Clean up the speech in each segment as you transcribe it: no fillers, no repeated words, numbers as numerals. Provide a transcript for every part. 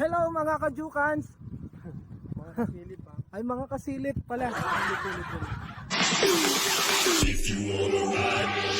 Hello mga kajukans. Mga kasilip ha. Ay mga kasilip pala. If you wanna ride.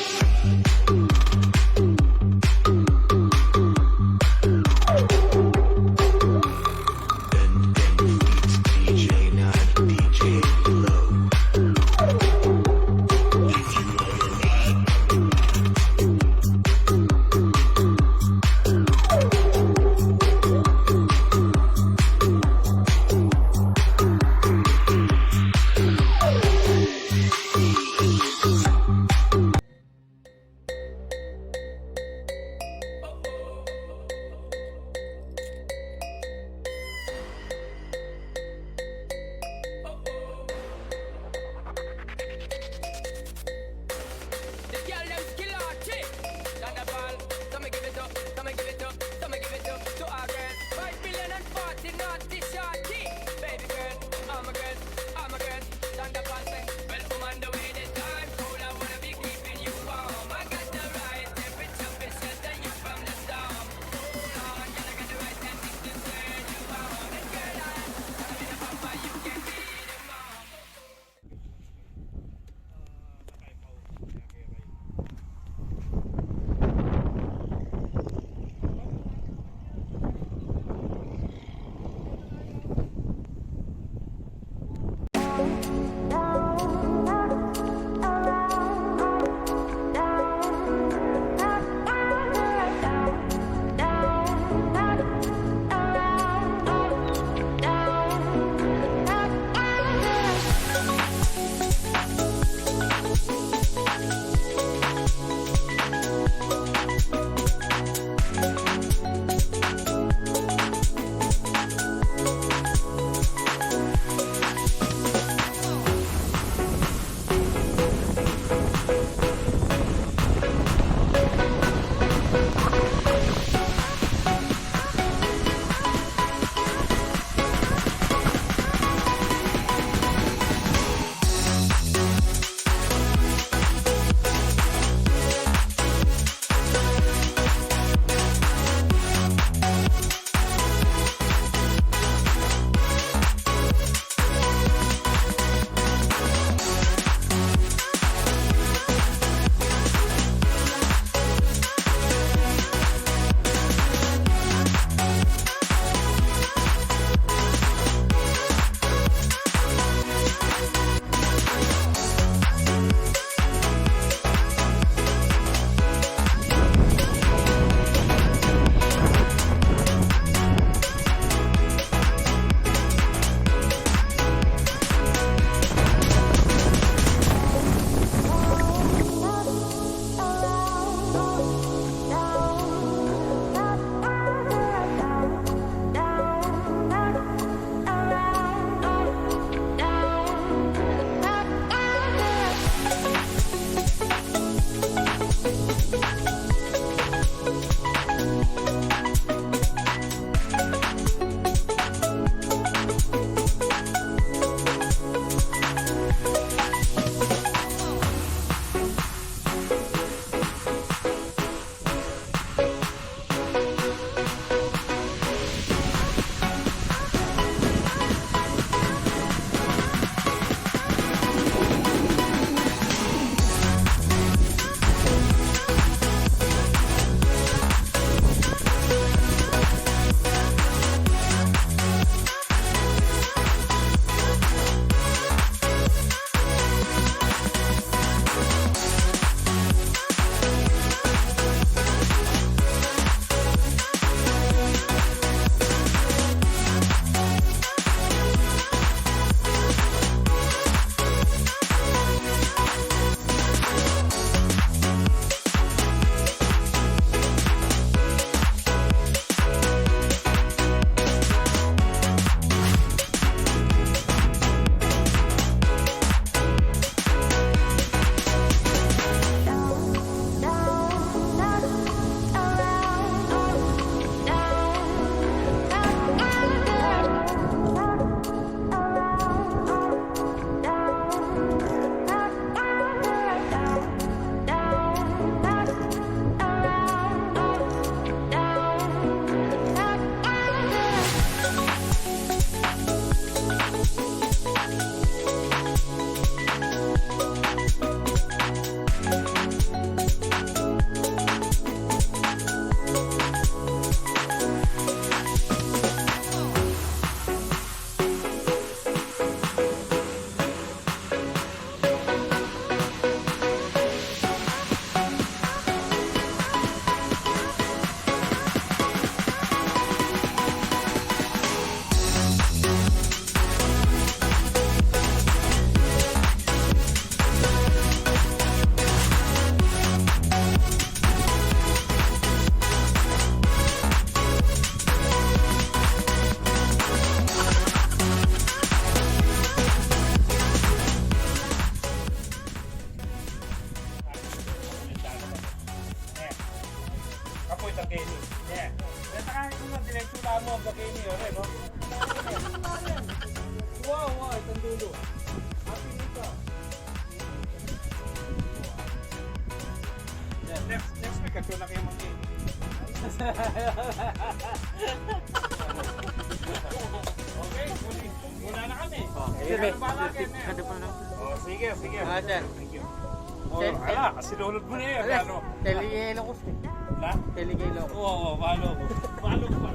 mo ang bakini, okay, no? Wow, itong dulo. Happy nito. Next week, at na kayo mag-game. Okay, muna na kami. Sige. Thank you. Kasi lulot mo na yun. Teligelo ko siya. Na? Teligelo ko. Oo, mahalo ko. Mahalo ko.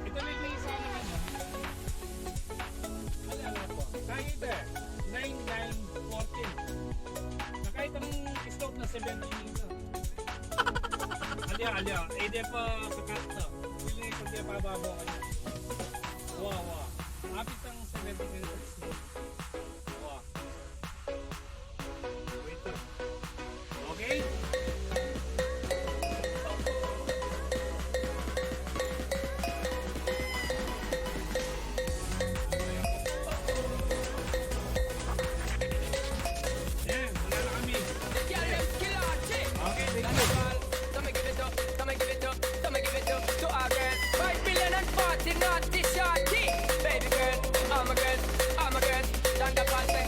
Ito na yung isa naman. Ano po? Kahit 9914. Na kahit ang stock na 17 ito. Alya. Ede pa sa kasta. Pili ito diya pababo ka niya. Wow. Kapit ang 17 ito. Wow. Wait lang. Okay? Yan, wala na kami. Okay, thank you. Come and give it up to our girl. 5 million and 40 naughty shorty. Baby girl, I'm a girl. Stand up and say,